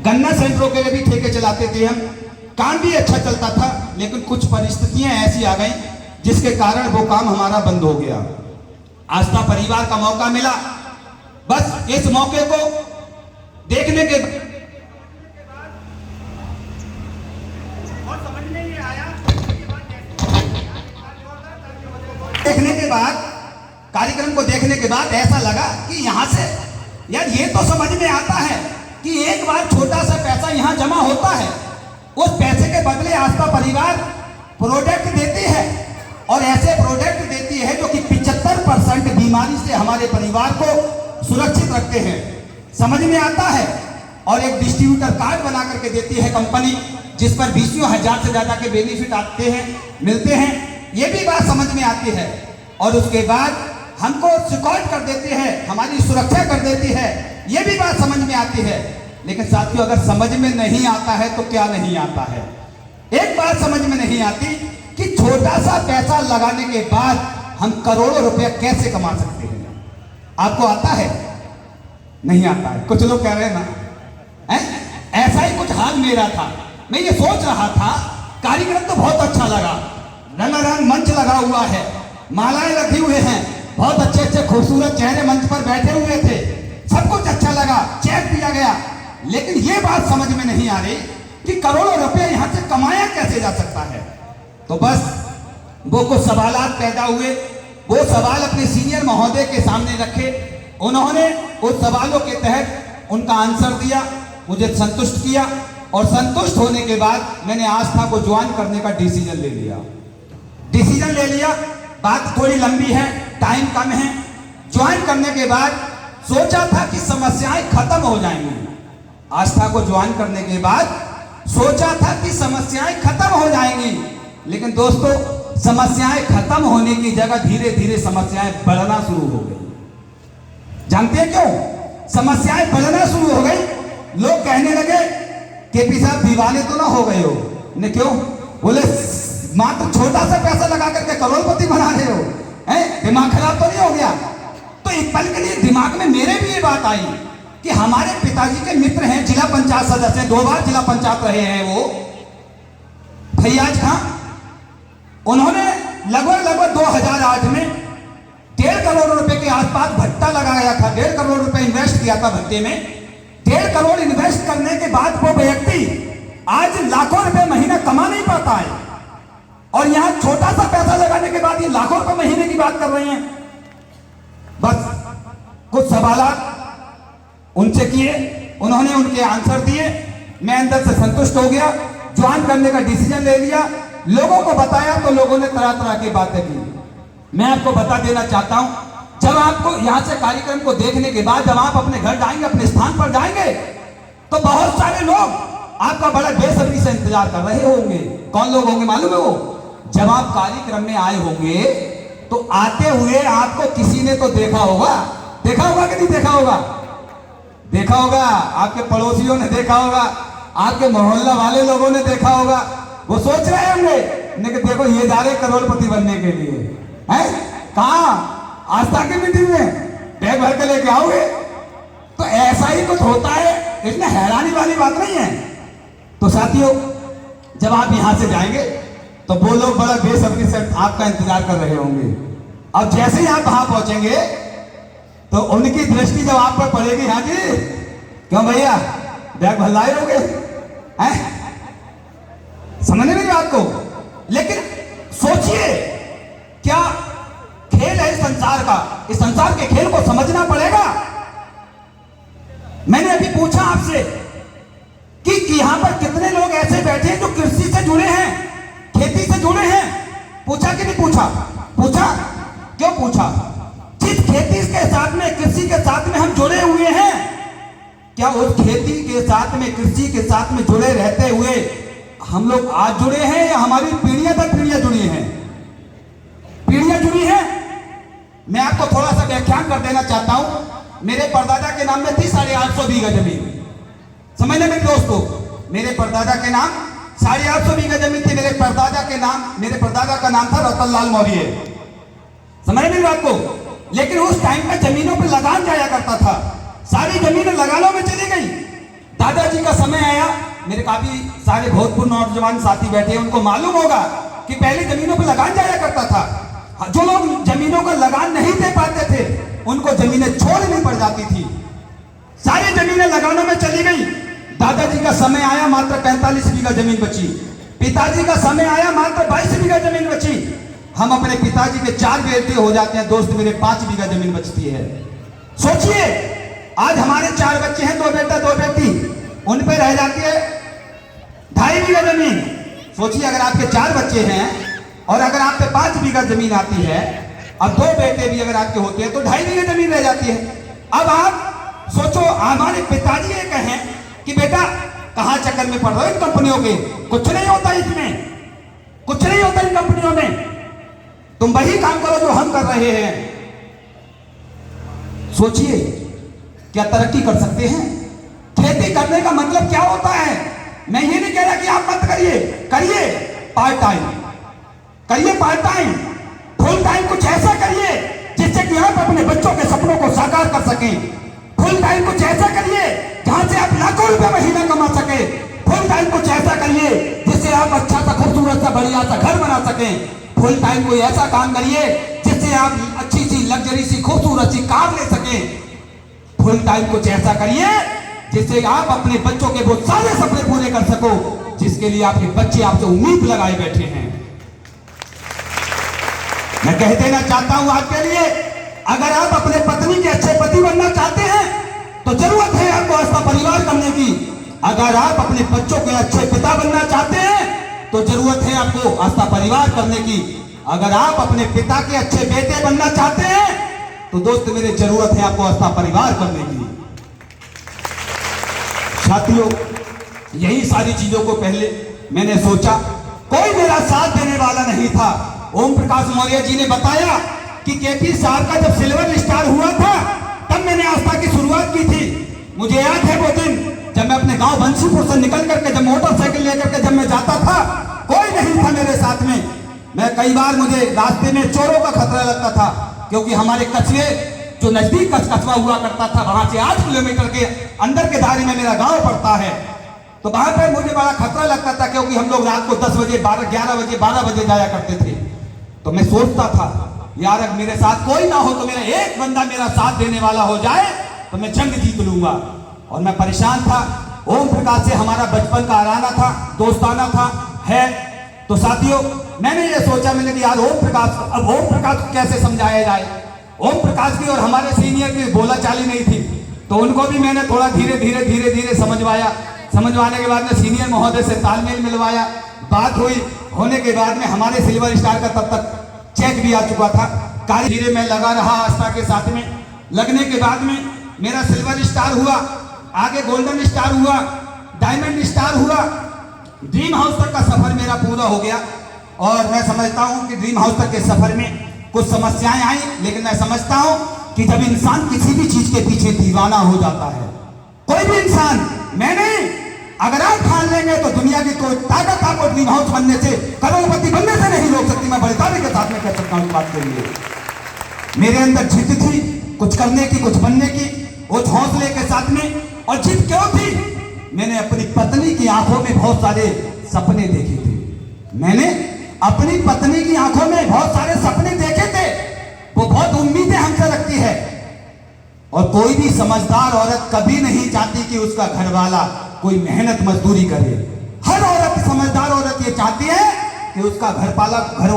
गन्ना सेंटरों के लिए भी ठेके चलाते थे हम, काम भी अच्छा चलता था, लेकिन कुछ परिस्थितियां ऐसी आ गई जिसके कारण वो काम हमारा बंद हो गया। आस्था परिवार का मौका मिला, बस इस मौके को देखने के बाद कार्यक्रम को देखने के बाद ऐसा लगा कि यहां से यार ये तो समझ में आता है कि एक बार छोटा सा पैसा यहां जमा होता है, उस पैसे के बदले आस्था परिवार प्रोडक्ट देती है, और ऐसे प्रोडक्ट देती है जो कि 75% बीमारी से हमारे परिवार को सुरक्षित रखते हैं, समझ में आता है। और एक डिस्ट्रीब्यूटर कार्ड बना करके देती है कंपनी, जिस पर 20,000 से ज्यादा के बेनिफिट आते हैं, मिलते हैं, ये भी बात समझ में आती है। और उसके बाद हमको सिक्योर कर देती है, हमारी सुरक्षा कर देती है, ये भी बात समझ में आती है। लेकिन साथियों, अगर समझ में नहीं आता है तो क्या नहीं आता है? एक बात समझ में नहीं आती कि छोटा सा पैसा लगाने के बाद हम करोड़ों रुपया कैसे कमा सकते हैं। आपको आता है? नहीं आता है। कुछ लोग कह रहे हैं ना, ऐसा ही कुछ हाल मेरा था। मैं ये सोच रहा था कार्यक्रम तो बहुत अच्छा लगा, रंगारंग मंच लगा हुआ है, मालाएं रखे हुए हैं, बहुत अच्छे अच्छे खूबसूरत चेहरे मंच पर बैठे हुए थे, सब कुछ अच्छा लगा, चेक दिया गया। लेकिन ये बात समझ में नहीं आ रही कि करोड़ों रुपए यहां से कमाया कैसे जा सकता है। तो बस वो कुछ सवालात पैदा हुए, वो सवाल अपने सीनियर महोदय के सामने रखे, उन्होंने उस सवालों के तहत उनका आंसर दिया, मुझे संतुष्ट किया, और संतुष्ट होने के बाद मैंने आस्था को ज्वाइन करने का डिसीजन ले लिया। बात थोड़ी लंबी है, टाइम कम है। ज्वाइन करने के बाद सोचा था कि समस्याएं खत्म हो जाएंगी। आस्था को ज्वाइन करने के बाद सोचा था कि समस्याएं खत्म हो जाएंगी, लेकिन दोस्तों, समस्याएं खत्म होने की जगह धीरे धीरे समस्याएं बढ़ना शुरू हो गई। जानते हैं क्यों? समस्याएं बढ़ना शुरू हो गई। लोग कहने लगे, केपी साहब दीवाने तो ना हो गए हो? ने क्यों? बोले मात्र छोटा सा पैसा लगा करके करोड़पति बना रहे हो, दिमाग खराब तो नहीं हो गया? तो एक पल के लिए दिमाग में मेरे भी ये बात आई कि हमारे पिताजी के मित्र हैं, जिला पंचायत सदस्य, 2 बार जिला पंचायत रहे हैं वो, फैयाज खां। उन्होंने लगभग 2008 में 1.5 करोड़ रुपए के आसपास भट्टा लगाया था, 1.5 करोड़ रुपए इन्वेस्ट किया था भट्टे में। 1.5 करोड़ इन्वेस्ट करने के बाद वो व्यक्ति आज लाखों रुपए महीना कमा नहीं पाता है, और यहां छोटा सा पैसा लगाने के बाद ये लाखों रुपए महीने की बात कर रहे हैं। बस कुछ सवालात उनसे किए, उन्होंने उनके आंसर दिए, मैं अंदर से संतुष्ट हो गया, ज्वाइन करने का डिसीजन ले लिया। लोगों को बताया तो लोगों ने तरह तरह की बातें की। मैं आपको बता देना चाहता हूं, जब आपको यहां से कार्यक्रम को देखने के बाद जब आप अपने घर जाएंगे, अपने स्थान पर जाएंगे, तो बहुत सारे लोग आपका बड़ा बेसब्री से इंतजार कर रहे होंगे। कौन लोग होंगे मालूम है? वो जब आप कार्यक्रम में आए होंगे तो आते हुए आपको किसी ने तो देखा होगा कि नहीं देखा होगा? देखा होगा, आपके पड़ोसियों ने देखा होगा, आपके मोहल्ला वाले लोगों ने देखा होगा। वो सोच रहे होंगे कि देखो ये जा रहे करोड़पति बनने के लिए, हैं? कहां? आस्था की मीटिंग में बैग भर के लेके आओगे? तो ऐसा ही कुछ होता है, इसमें हैरानी वाली बात नहीं है। तो साथियों, जब आप यहां से जाएंगे तो वो लोग बड़ा बेसब्री से आपका इंतजार कर रहे होंगे। अब जैसे ही आप वहां पहुंचेंगे तो उनकी दृष्टि जब आप पर पड़ेगी, हाँ जी क्यों भैया बैग भर लाए होंगे, हैं? समझने में आपको? लेकिन सोचिए, क्या खेल है इस संसार का? इस संसार के खेल को समझना पड़ेगा। मैंने अभी पूछा आपसे कि यहां पर कितने लोग ऐसे बैठे हैं जो कृषि से जुड़े हैं, खेती से जुड़े हैं? पूछा कि नहीं पूछा? पूछा। क्यों पूछा? जिस खेती के साथ में, कृषि के साथ में हम जुड़े हुए हैं, क्या उस खेती के साथ में, कृषि के साथ में जुड़े रहते हुए हम लोग आज जुड़े हैं, या हमारी पीढ़ियां दर पीढ़ियां जुड़ी हैं? पीढ़ियां जुड़ी हैं। मैं आपको थोड़ा सा व्याख्यान कर देना चाहता हूं। मेरे परदादा के नाम में थी 850 बीघा जमीन। समझने में दोस्तों, मेरे परदादा के नाम 850 बीघा जमीन थी। मेरे परदादा का नाम था रतनलाल मौर्य। समझ में आपको? लेकिन उस टाइम पे जमीनों पे लगान जाया करता था, सारी जमीनें लगानों में चली गई। दादाजी का समय आया, मेरे काफी सारे भोजपुर नौजवान साथी बैठे हैं, उनको मालूम होगा कि पहले जमीनों पर लगान जाया करता था। जो लोग जमीनों का लगान नहीं दे पाते थे उनको जमीनें छोड़नी पड़ जाती थी। सारी जमीनें लगानों में चली गई। दादाजी का समय आया, मात्र 45 बीघा जमीन बची। पिताजी का समय आया, मात्र 22 बीघा जमीन बची। हम अपने पिताजी के 4 बेटे हो जाते हैं, दोस्त मेरे 5 बीघा जमीन बचती है। सोचिए, आज हमारे 4 बच्चे हैं, 2 बेटा 2 बेटी, उन पे रह जाती है 2.5 बीघा जमीन। सोचिए, अगर आपके 4 बच्चे हैं और अगर आप पे 5 बीघा जमीन आती है, अब 2 बेटे भी अगर आपके होते हैं तो 2.5 बीघा जमीन रह जाती है। अब आप सोचो, हमारे पिताजी ये कहें कि बेटा कहां चक्कर में पड़ रहे हो इन कंपनियों के, कुछ नहीं होता इसमें, कुछ नहीं होता इन कंपनियों में, तुम वही काम करो जो हम कर रहे हैं। सोचिए, क्या तरक्की कर सकते हैं? खेती करने का मतलब क्या होता है? मैं ये नहीं कह रहा कि आप मत करिए, करिए पार्ट टाइम, करिए पार्ट टाइम, फुल टाइम कुछ ऐसा करिए जिससे कि आप अपने बच्चों के सपनों को साकार कर सकें। फुल टाइम कुछ ऐसा करिए जहां से आप लाखों रुपए महीना कमा सके। फुल टाइम कुछ ऐसा करिए जिससे आप अच्छा सा खूबसूरत सा बढ़िया सा घर बना सकें। फुल टाइम कोई ऐसा काम करिए जिससे आप अच्छी सी लग्जरी सी खूबसूरत सी कार ले सकें। फुल टाइम कुछ ऐसा करिए जिससे आप अपने बच्चों के वो सारे सपने पूरे कर सको जिसके लिए आपके बच्चे आपसे उम्मीद लगाए बैठे हैं। मैं कह देना चाहता हूं आपके लिए, अगर आप अपने पत्नी के अच्छे पति बनना चाहते हैं तो जरूरत है आपको आस्था परिवार करने की। अगर आप अपने बच्चों के अच्छे पिता बनना चाहते हैं तो जरूरत है आपको आस्था परिवार करने की। अगर आप अपने पिता के अच्छे बेटे बनना चाहते हैं तो दोस्त मेरे, जरूरत है आपको आस्था परिवार करने की। साथियों, यही सारी चीजों को पहले मैंने सोचा, कोई मेरा साथ देने वाला नहीं था। ओम प्रकाश मौर्य जी ने बताया कि केपी साहब का जब सिल्वर स्टार हुआ था तब मैंने आस्था की शुरुआत की थी। मुझे याद है वो दिन जब मैं अपने गांव बंसीपुर से निकल करके जब मोटरसाइकिल लेकर के जब मैं जाता था, कोई नहीं था मेरे साथ में। मैं कई बार मुझे रास्ते में चोरों का खतरा लगता था, क्योंकि हमारे कस्बे जो नजदीक कस्बा हुआ करता था, वहां से 8 किलोमीटर के अंदर के दायरे में मेरा गांव पड़ता है, तो वहां पर मुझे बड़ा खतरा लगता था, क्योंकि हम लोग रात को 10 बजे 11 बजे 12 बजे जाया करते थे। तो मैं सोचता था, यार अगर मेरे साथ कोई ना हो तो मेरा एक बंदा मेरा साथ देने वाला हो जाए तो मैं जंग जीत लूंगा। और मैं परेशान था। ओम प्रकाश से हमारा बचपन का आराना था, दोस्ताना था, है। तो साथियों, मैंने ये सोचा, मैंने कि यार ओम प्रकाश को कैसे समझाया जाए। ओम प्रकाश की और हमारे सीनियर की बोलाचाली नहीं थी, तो उनको भी मैंने थोड़ा धीरे धीरे समझवाया। समझवाने के बाद में सीनियर महोदय से तालमेल मिलवाया, बात हुई। होने के बाद में हमारे सिल्वर स्टार का तब तक चेक भी आ चुका था। कार्य धीरे मैं लगा रहा आस्था के साथ में। लगने के बाद में मेरा सिल्वर स्टार हुआ, आगे गोल्डन स्टार हुआ, डायमंड स्टार हुआ, ड्रीम हाउस तक का सफर मेरा पूरा हो गया। और मैं समझता हूं कि ड्रीम हाउस तक के सफर में कुछ समस्याएं आई, लेकिन मैं समझता हूं कि जब इंसान किसी भी चीज के पीछे दीवाना हो जाता है, कोई भी इंसान, मैं नहीं, अगर आप ठान लेंगे तो दुनिया की कोई ताकत आपको ड्रीम हाउस बनने से, करोड़पति बनने से नहीं रोक सकती। मैं बड़े दावे के साथ में कह सकता हूं इस बात के लिए। मेरे अंदर जिद थी कुछ करने की, कुछ बनने की, उस हौसले के साथ में। और जिद क्यों थी? मैंने अपनी पत्नी की आंखों में बहुत सारे सपने देखे थे। मैंने अपनी पत्नी की आंखों में बहुत सारे सपने देखे थे। वो बहुत उम्मीदें हमसे रखती है, और कोई भी समझदार औरत कभी नहीं चाहती कि उसका घरवाला कोई मेहनत मजदूरी करे। हर औरत, समझदार औरत ये चाहती है कि उसका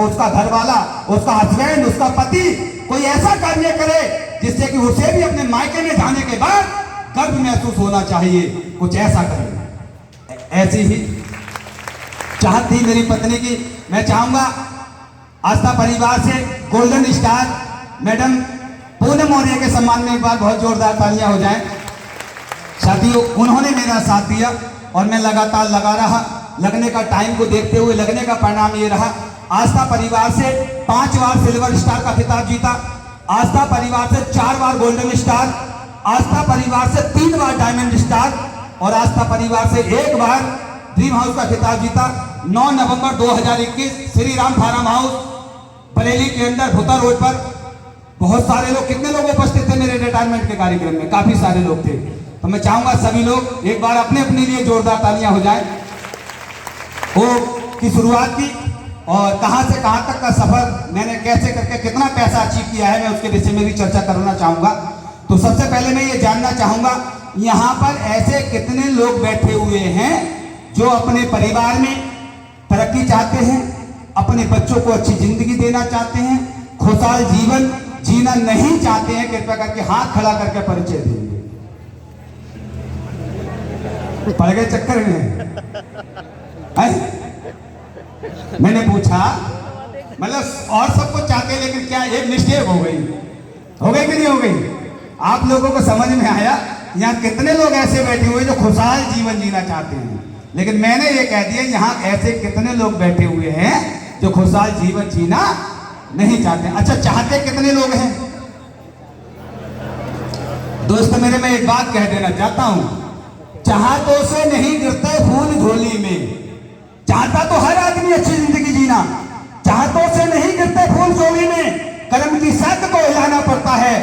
उसका घरवाला, उसका हस्बैंड, उसका पति कोई ऐसा कार्य करे जिससे कि उसे भी अपने मायके में जाने के बाद गर्व महसूस होना चाहिए, कुछ ऐसा करे। ऐसी ही चाहत थी मेरी पत्नी की। मैं चाहूंगा आस्था परिवार से golden star madam Poonam Maurya के सम्मान में एक बार बहुत जोरदार तालियां हो जाएं। साथियों, उन्होंने मेरा साथ दिया और मैं लगातार लगा रहा। लगने का टाइम को देखते हुए लगने का परिणाम ये रहा, आस्था परिवार से 5 बार सिल्वर स्टार का खिताब जीता, आस्था परिवार से 4 बार गोल्डन स्टार, आस्था परिवार से 3 बार डायमंड स्टार, और आस्था परिवार से 1 बार ड्रीम हाउस का खिताब जीता। 9 नवंबर 2021 श्री राम फार्म हाउस बरेली के अंदर भुता रोड पर बहुत सारे लोग, कितने लोग उपस्थित थे मेरे रिटायरमेंट के कार्यक्रम में? काफी सारे लोग थे। तो मैं चाहूंगा सभी लोग एक बार अपने अपने लिए जोरदार तालियां हो जाए। वो की शुरुआत की और कहां से कहां तक का सफर मैंने कैसे करके कितना पैसा अचीव किया है, मैं उसके विषय में भी चर्चा करना चाहूंगा। तो सबसे पहले मैं ये जानना चाहूंगा यहाँ पर ऐसे कितने लोग बैठे हुए हैं जो अपने परिवार में तरक्की चाहते हैं, अपने बच्चों को अच्छी जिंदगी देना चाहते हैं, खुशहाल जीवन जीना नहीं चाहते हैं। कृपया करके हाथ खड़ा करके परिचय देंगे। पड़ गए चक्कर में। मैंने पूछा मतलब और सबको चाहते, लेकिन क्या एक मिस्टेक हो गई कि नहीं हो गई? आप लोगों को समझ में आया यहाँ कितने लोग ऐसे बैठे हुए जो खुशहाल जीवन जीना चाहते हैं, लेकिन मैंने ये कह दिया यहाँ ऐसे कितने लोग बैठे हुए हैं जो खुशहाल जीवन जीना नहीं चाहते। अच्छा, चाहते कितने लोग हैं? दोस्त मेरे, मैं एक बात कह देना चाहता हूं, चाहतों से नहीं गिरते फूल झोली में। चाहता तो हर आदमी अच्छी जिंदगी जीना, चाहतों से नहीं गिरते फूल झोली में। कर्म की शर्त को हिलाना पड़ता है,